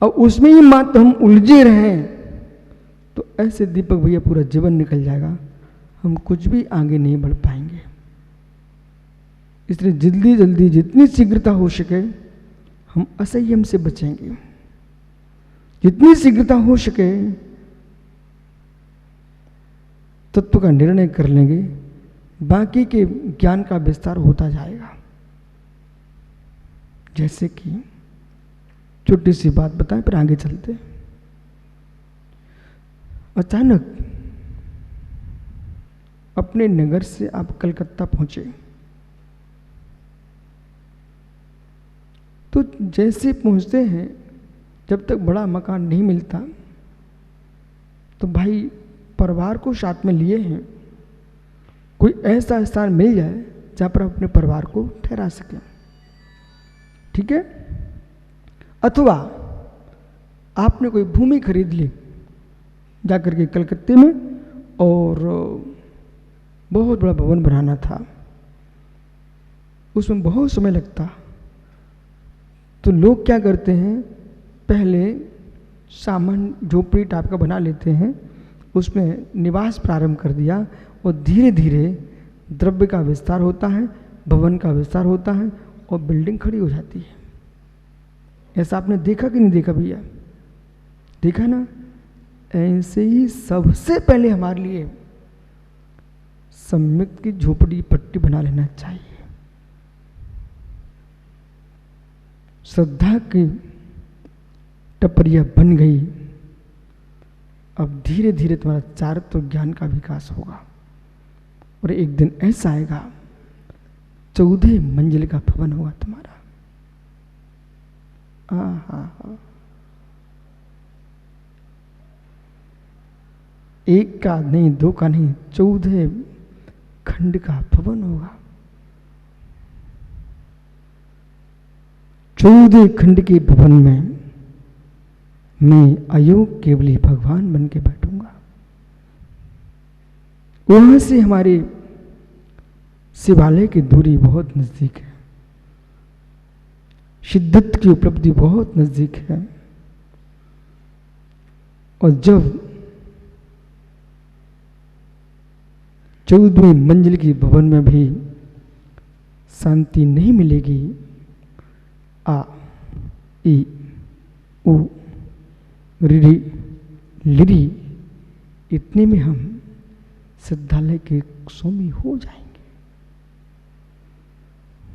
और उसमें ही मात्र हम उलझे रहें तो ऐसे दीपक भैया पूरा जीवन निकल जाएगा, हम कुछ भी आगे नहीं बढ़ पाएंगे। इसलिए जल्दी जल्दी जितनी शीघ्रता हो सके हम असंयम से बचेंगे, जितनी शीघ्रता हो सके तत्व का निर्णय कर लेंगे, बाकी के ज्ञान का विस्तार होता जाएगा। जैसे कि छोटी सी बात बताएं फिर आगे चलते। अचानक अपने नगर से आप कलकत्ता पहुंचे तो जैसे पहुंचते हैं, जब तक बड़ा मकान नहीं मिलता तो भाई परिवार को साथ में लिए हैं, कोई ऐसा स्थान मिल जाए जहां पर अपने परिवार को ठहरा सकें, ठीक है। अथवा आपने कोई भूमि खरीद ली जाकर के कलकत्ते में और बहुत बड़ा भवन बनाना था, उसमें बहुत समय लगता, तो लोग क्या करते हैं, पहले सामान झोपड़ी टाइप का बना लेते हैं, उसमें निवास प्रारंभ कर दिया और धीरे धीरे द्रव्य का विस्तार होता है, भवन का विस्तार होता है और बिल्डिंग खड़ी हो जाती है। ऐसा आपने देखा कि नहीं देखा भैया? देखा ना? ऐसे ही सबसे पहले हमारे लिए सम्यक की झोपड़ी पट्टी बना लेना चाहिए। श्रद्धा की टपरिया बन गई, अब धीरे धीरे तुम्हारा चारित्र ज्ञान का विकास होगा और एक दिन ऐसा आएगा 14 मंजिल का भवन होगा तुम्हारा। एक का नहीं, दो का नहीं, 14 खंड का भवन होगा। 14 खंड के भवन में मैं अयोग केवली भगवान बन के बैठूंगा। वहां से हमारे शिवालय की दूरी बहुत नजदीक है, शिद्दत की उपलब्धि बहुत नजदीक है। और जब 14वीं मंजिल की भवन में भी शांति नहीं मिलेगी, आ ई उ री लिरी, इतने में हम सिद्धालय के स्वामी हो जाएंगे,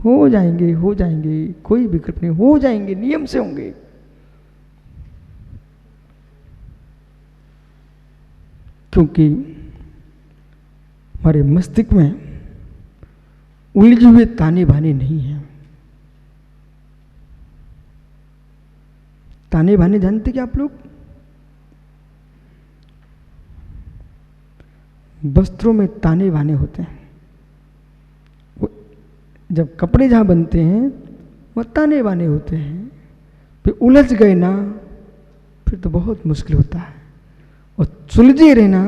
हो जाएंगे, हो जाएंगे, कोई विकल्प नहीं, हो जाएंगे, नियम से होंगे। क्योंकि हमारे मस्तिष्क में उलझे हुए ताने बाने नहीं है। ताने बाने जानते क्या आप लोग? वस्त्रों में ताने बाने होते हैं। जब कपड़े जहां बनते हैं वह ताने बाने होते हैं, फिर उलझ गए ना फिर तो बहुत मुश्किल होता है, और सुलझे रहना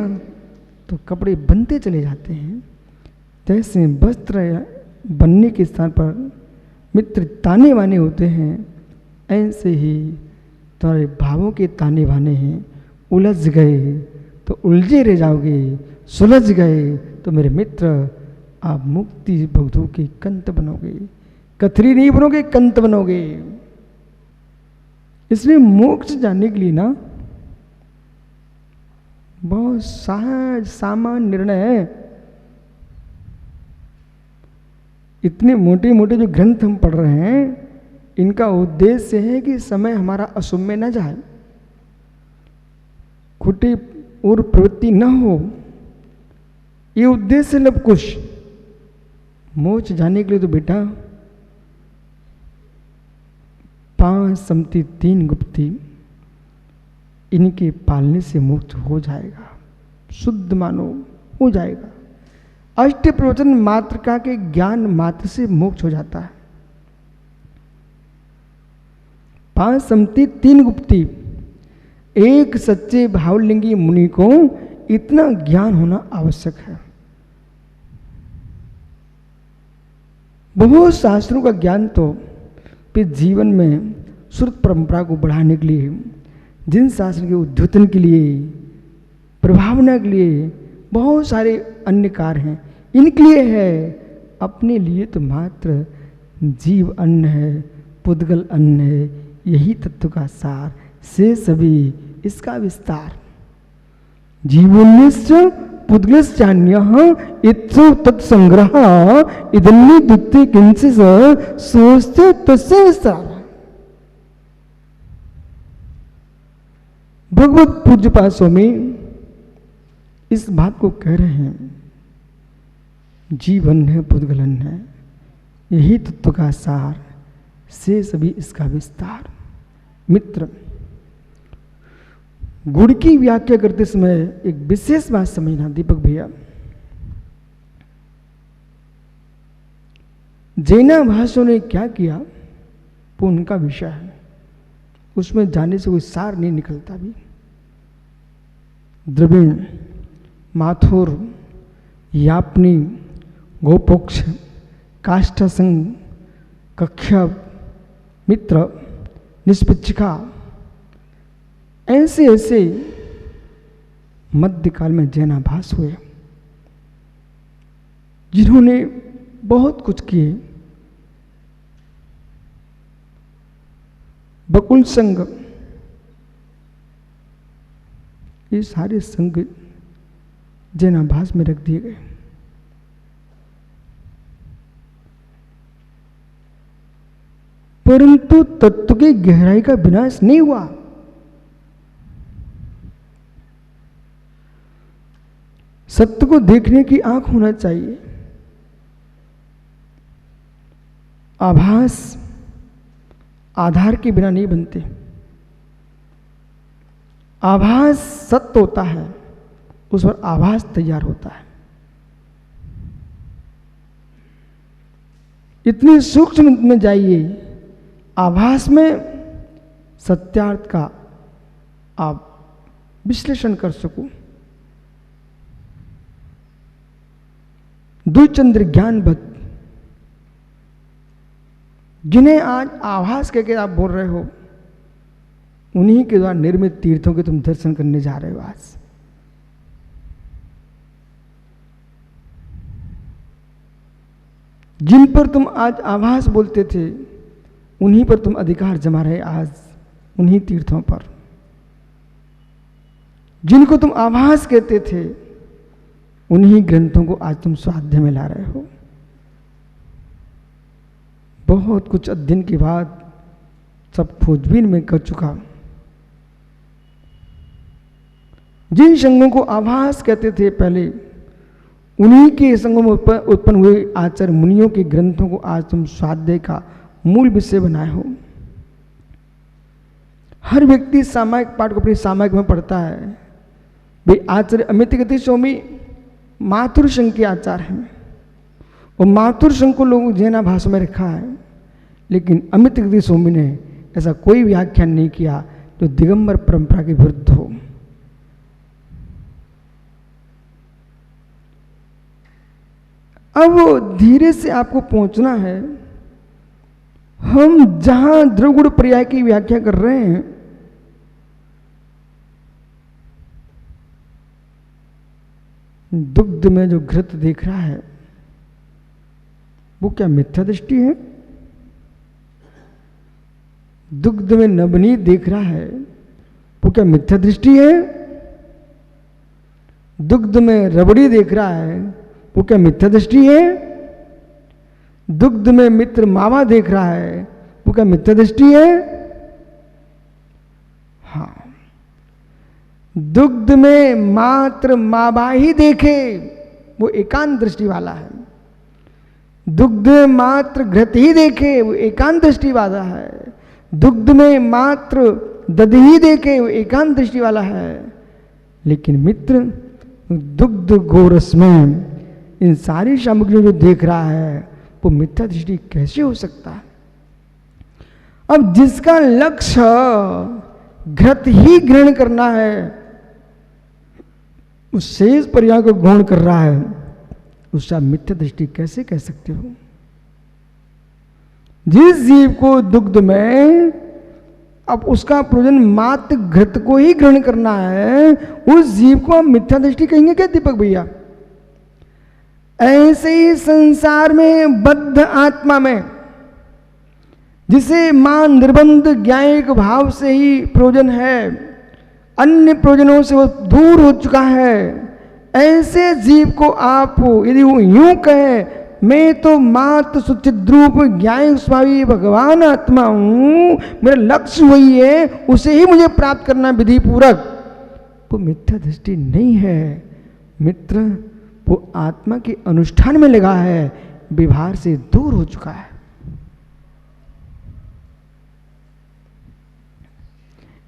तो कपड़े बनते चले जाते हैं। जैसे वस्त्र बनने के स्थान पर मित्र ताने बाने होते हैं, ऐसे ही तुम्हारे भावों के ताने बाने हैं। उलझ गए तो उलझे रह जाओगे, सुलझ गए तो मेरे मित्र आप मुक्ति भक्तों के कंत बनोगे, कथरी नहीं बनोगे, कंत बनोगे। इसलिए मोक्ष जाने के लिए ना बहुत सहज सामान्य निर्णय है। इतने मोटे मोटे जो ग्रंथ हम पढ़ रहे हैं, इनका उद्देश्य है कि समय हमारा अशुभ में न जाए, खोटी और प्रवृत्ति न हो, ये उद्देश्य है सब कुछ। मोक्ष जाने के लिए तो बेटा 5 सम्मति 3 गुप्ती, इनके पालने से मुक्त हो जाएगा, शुद्ध मानो हो जाएगा। अष्ट प्रवचन मात्र के ज्ञान मात्र से मोक्ष हो जाता है। 5 सम्मति 3 गुप्ती, एक सच्चे भावलिंगी मुनि को इतना ज्ञान होना आवश्यक है। बहुत शास्त्रों का ज्ञान तो फिर जीवन में श्रुत परंपरा को बढ़ाने के लिए, जिन शास्त्र के उद्योतन के लिए, प्रभावना के लिए बहुत सारे अन्य कार्य हैं, इनके लिए है। अपने लिए तो मात्र जीव अन्न है, पुद्गल अन्न है, यही तत्व का सार से सभी इसका विस्तार। जीवोन्निश्च पुद्गलश्चान्यः इत्सु तत्संग्रह इदन्नि द्वितीय किंचित् सोऽस्ति तस्य विस्तार। भगवत पूज्यपाद स्वामी इस बात को कह रहे हैं, जीवन है, पुद्गलन है, यही तत्व का सार से सभी इसका विस्तार। मित्र, गुण की व्याख्या करते समय एक विशेष बात समझना दीपक भैया। जैना भाषियों ने क्या किया वो उनका विषय है, उसमें जाने से कोई सार नहीं निकलता भी। द्रविड़, माथुर, यापनी, गोपोक्ष, काष्ठसंग, कक्ष्यप, मित्र, निष्पिचिका, ऐसे ऐसे मध्यकाल में जैनाभास हुए, जिन्होंने बहुत कुछ किए। बकुल संघ, ये सारे संघ जैनाभास में रख दिए गए। परंतु तत्व की गहराई का विनाश नहीं हुआ। सत्य को देखने की आंख होना चाहिए। आभास आधार के बिना नहीं बनते। आभास सत्य होता है, उस पर आभास तैयार होता है। इतनी सूक्ष्म में जाइए, आभास में सत्यार्थ का आप विश्लेषण कर सको। द्विचंद्र ज्ञानवत, जिन्हें आज आभास कहकर आप बोल रहे हो, उन्हीं के द्वारा निर्मित तीर्थों के तुम दर्शन करने जा रहे हो। आज जिन पर तुम आज आभास बोलते थे, उन्हीं पर तुम अधिकार जमा रहे आज, उन्हीं तीर्थों पर। जिनको तुम आभास कहते थे, उन्हीं ग्रंथों को आज तुम स्वाध्याय में ला रहे हो। बहुत कुछ अध्ययन के बाद सब खोजबीन में कर चुका। जिन संघों को आभास कहते थे पहले, उन्हीं के संघों में उत्पन्न हुए आचार्य मुनियों के ग्रंथों को आज तुम स्वाध्याय का मूल विषय बनाए हो। हर व्यक्ति सामायिक पाठ को अपनी सामायिक में पढ़ता है। वे आचार्य अमित गति स्वामी माथुर संघ के आचार्य हैं, और माथुर संघ को लोगों जैना भाषा में रखा है, लेकिन अमित गति स्वामी ने ऐसा कोई व्याख्यान नहीं किया जो दिगंबर परंपरा के विरुद्ध हो। अब धीरे से आपको पहुंचना है। हम जहां द्रवगुण पर्याय की व्याख्या कर रहे हैं, दुग्ध में जो घृत देख रहा है वो क्या मिथ्या दृष्टि है? दुग्ध में नवनीत देख रहा है वो क्या मिथ्या दृष्टि है? दुग्ध में रबड़ी देख रहा है वो क्या मिथ्या दृष्टि है? दुग्ध में मित्र मावा देख रहा है वो क्या मिथ्या दृष्टि है? हाँ, दुग्ध में मात्र मावा ही देखे वो एकांत दृष्टि वाला है। दुग्ध में मात्र घृत ही देखे वो एकांत दृष्टि वाला है। दुग्ध में मात्र दध ही देखे वो एकांत दृष्टि वाला है। लेकिन मित्र, दुग्ध गोरस में इन सारी सामग्रियों जो देख रहा है वो मिथ्या दृष्टि कैसे हो सकता है? अब जिसका लक्ष्य घृत ही ग्रहण करना है, उस शेष पर्याय को गौण कर रहा है, उसका मिथ्या दृष्टि कैसे कह सकते हो? जिस जीव को दुग्ध में अब उसका प्रयोजन मात्र घृत को ही ग्रहण करना है, उस जीव को हम मिथ्या दृष्टि कहेंगे क्या दीपक भैया? ऐसे ही संसार में बद्ध आत्मा में जिसे मां निर्बंध ज्ञायिक भाव से ही प्रयोजन है, अन्य प्रयोजनों से वो दूर हो चुका है, ऐसे जीव को आप यदि वो यूं कहे मैं तो मात्र सुचिद्रूप ज्ञायिक स्वामी भगवान आत्मा हूं, मेरा लक्ष्य वही है, उसे ही मुझे प्राप्त करना विधि पूर्वक, वो मिथ्या दृष्टि नहीं है मित्र, वो आत्मा के अनुष्ठान में लगा है, विभार से दूर हो चुका है।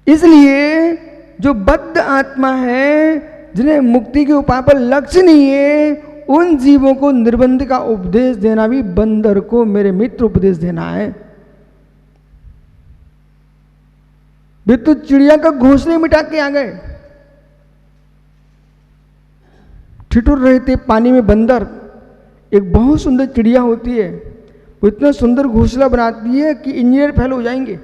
इसलिए जो बद्ध आत्मा है, जिन्हें मुक्ति के उपाय पर लक्ष्य नहीं है, उन जीवों को निर्बंध का उपदेश देना भी बंदर को मेरे मित्र उपदेश देना है। वे तो चिड़िया का घोंसले मिटा के आ गए, ठिठुर रहे थे पानी में। बंदर एक बहुत सुंदर चिड़िया होती है, वो इतना सुंदर घोंसला बनाती है कि इंजीनियर फेल हो जाएंगे।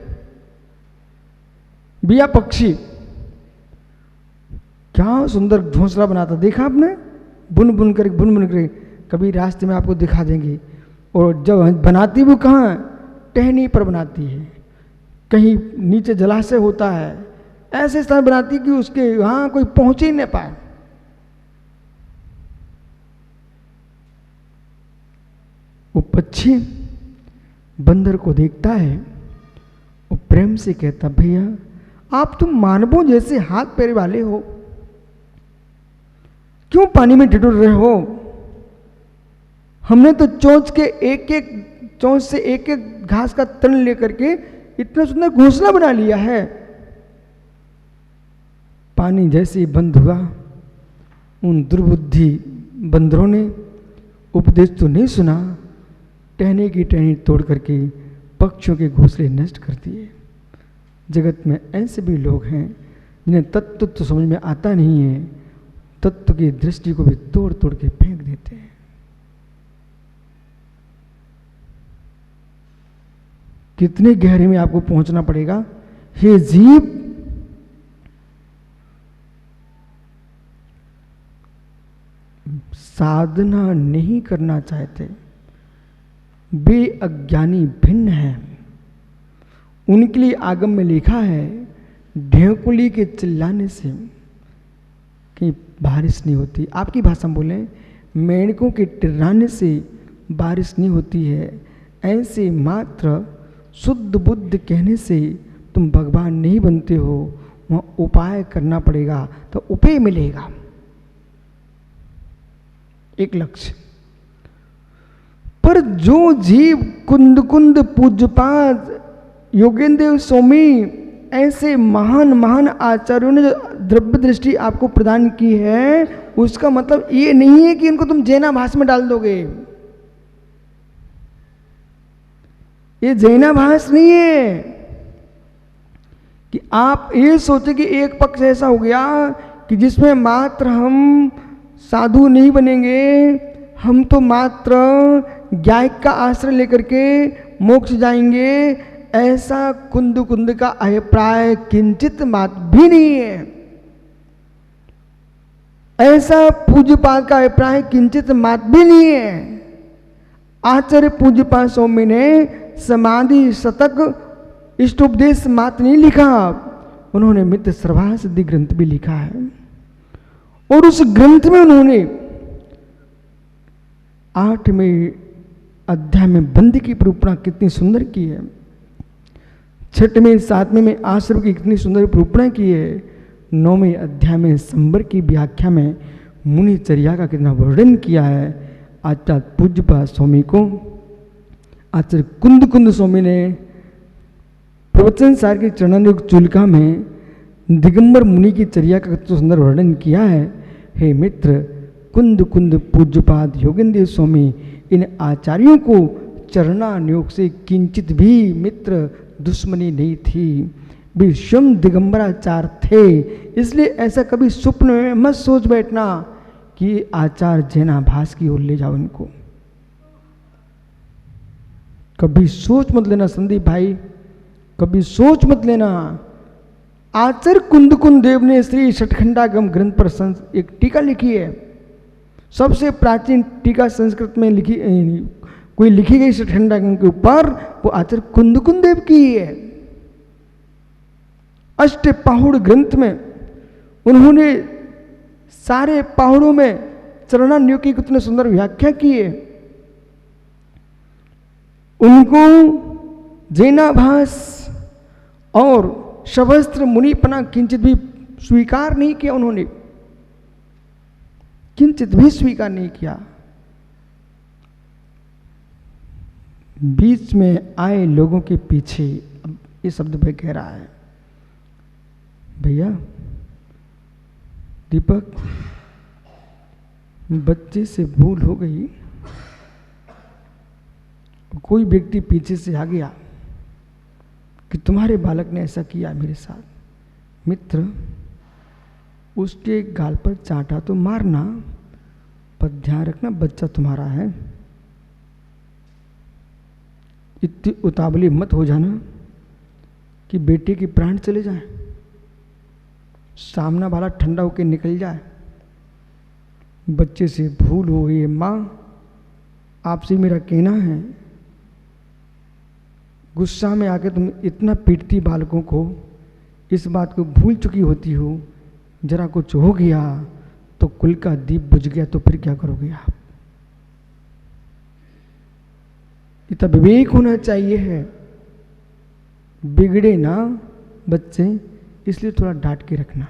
बिया पक्षी क्या सुंदर घोंसला बनाता, देखा आपने? बुन बुन कर कभी रास्ते में आपको दिखा देंगे। और जब बनाती वो कहाँ, टहनी पर बनाती है, कहीं नीचे जलाशय होता है, ऐसे स्थान बनाती कि उसके वहां कोई पहुंच ही नहीं पाए। वो पक्षी बंदर को देखता है, वो प्रेम से कहता भैया आप तुम मानवों जैसे हाथ पैर वाले हो, क्यों पानी में ठिठुर रहे हो? हमने तो चोंच से एक एक घास का तन लेकर के इतना सुंदर घोंसला बना लिया है। पानी जैसे ही बंद हुआ, उन दुर्बुद्धि बंदरों ने उपदेश तो नहीं सुना, टहनी की टहनी तोड़ करके पक्षियों के घोंसले नष्ट कर दिए। जगत में ऐसे भी लोग हैं जिन्हें तत्व तो समझ में आता नहीं है, तत्व की दृष्टि को भी तोड़ तोड़ के फेंक देते हैं। कितने गहरे में आपको पहुंचना पड़ेगा? हे जीव, साधना नहीं करना चाहते, वे अज्ञानी भिन्न हैं। उनके लिए आगम में लिखा है ढेकुली के चिल्लाने से कि बारिश नहीं होती। आपकी भाषा में बोलें, मेंढकों के टिर्राने से बारिश नहीं होती है। ऐसे मात्र शुद्ध बुद्ध कहने से तुम भगवान नहीं बनते हो, वहाँ उपाय करना पड़ेगा तो उपाय मिलेगा। एक लक्ष्य पर जो जीव कुंद कुंद पूज्यपाद योगेंद्र स्वामी ऐसे महान महान आचार्यों ने जो द्रव्य दृष्टि आपको प्रदान की है, उसका मतलब ये नहीं है कि इनको तुम जैनाभास में डाल दोगे। ये जैनाभास नहीं है कि आप ये सोचे कि एक पक्ष ऐसा हो गया कि जिसमें मात्र हम साधु नहीं बनेंगे, हम तो मात्र ज्ञायिक का आश्रय लेकर के मोक्ष जाएंगे। ऐसा कुंद कुंद का अभिप्राय किंचित मात्र भी नहीं है। ऐसा पूज्यपाद का अभिप्राय किंचित मात्र भी नहीं है। आचार्य पूज्यपाद स्वामी ने समाधि शतक इष्टोपदेश मात्र नहीं लिखा, उन्होंने मित्र सर्वा सिद्धि ग्रंथ भी लिखा है। और उस ग्रंथ में उन्होंने 8वें अध्याय में बंदी की निरूपणा कितनी सुंदर की है, 6वें 7वें में आश्रम की कितनी सुंदर निरूपणा की है, 9वें अध्याय में संबर की व्याख्या में मुनिचर्या का कितना वर्णन किया है। आचार्य पूज्यपाद स्वामी को आचार्य कुंद कुंद स्वामी ने प्रवचन सार की चरणानुग चूलिका में दिगंबर मुनि की चर्या का कितना सुंदर वर्णन किया है। हे मित्र, कुंद कुंद पूज्यपाद योगेंद्र स्वामी इन आचार्यों को चरणानुयोग से किंचित भी मित्र दुश्मनी नहीं थी, वे स्वयं दिगंबराचार्य थे। इसलिए ऐसा कभी स्वप्न में मत सोच बैठना कि आचार्य जैनाभास की ओर ले जाओ इनको, कभी सोच मत लेना संदीप भाई, कभी सोच मत लेना। आचार्य कुंदकुंद देव ने श्री षटखंडागम ग्रंथ पर एक टीका लिखी है। सबसे प्राचीन टीका संस्कृत में कोई लिखी गई षटखंडागम के ऊपर वो आचार्य कुंदकुंद देव की ही है। अष्ट पाहुड़ ग्रंथ में उन्होंने सारे पाहुड़ों में चरणान्यों की कितने सुंदर व्याख्या की है। उनको जैनाभास और शवस्त्र मुनिपना किंचित भी स्वीकार नहीं किया, उन्होंने किंचित भी स्वीकार नहीं किया। बीच में आए लोगों के पीछे अब ये शब्द भाई कह रहा है, भैया दीपक बच्चे से भूल हो गई, कोई व्यक्ति पीछे से आ गया कि तुम्हारे बालक ने ऐसा किया मेरे साथ, मित्र उसके गाल पर चाटा तो मारना, पर ध्यान रखना बच्चा तुम्हारा है। इतनी उतावली मत हो जाना कि बेटे की प्राण चले जाए, सामना वाला ठंडा होकर निकल जाए। बच्चे से भूल हो गई है माँ, आपसे मेरा कहना है, गुस्सा में आके तुम इतना पीटती बालकों को, इस बात को भूल चुकी होती हो, जरा कुछ हो गया तो कुल का दीप बुझ गया तो फिर क्या करोगे आप। इतना विवेक होना चाहिए है। बिगड़े ना बच्चे, इसलिए थोड़ा डांट के रखना।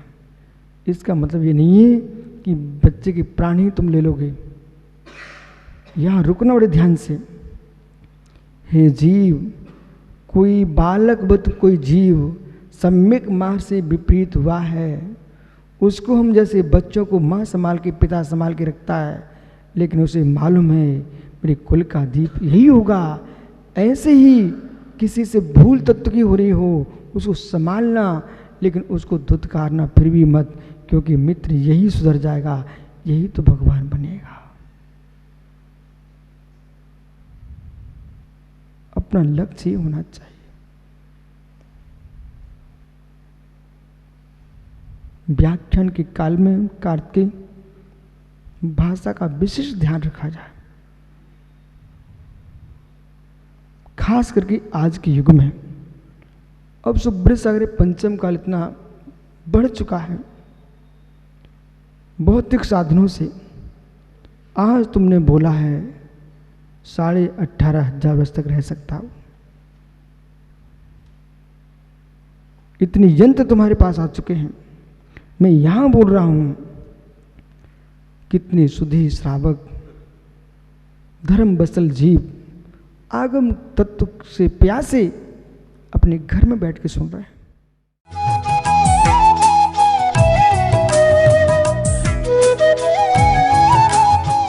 इसका मतलब ये नहीं है कि बच्चे की प्राण ही तुम ले लोगे। यहां रुकना बड़े ध्यान से। हे जीव, कोई बालक बत कोई जीव सम्यक माँ से विपरीत हुआ है, उसको हम जैसे बच्चों को माँ संभाल के पिता संभाल के रखता है, लेकिन उसे मालूम है मेरे कुल का दीप यही होगा। ऐसे ही किसी से भूल तत्व की हो रही हो, उसको संभालना, लेकिन उसको धुतकारना फिर भी मत, क्योंकि मित्र यही सुधर जाएगा, यही तो भगवान बनेगा। अपना लक्ष्य ही होना चाहिए। व्याख्यान के काल में कार्तिक भाषा का विशेष ध्यान रखा जाए, खास करके आज के युग में। अब सुब्रत सागर पंचम काल इतना बढ़ चुका है भौतिक साधनों से। आज तुमने बोला है 18,500 वर्ष तक रह सकता हो, इतने यंत्र तुम्हारे पास आ चुके हैं। मैं यहां बोल रहा हूं, कितने सुधी श्रावक धर्म बसल जीव आगम तत्व से प्यासे अपने घर में बैठ के सुन रहे हैं।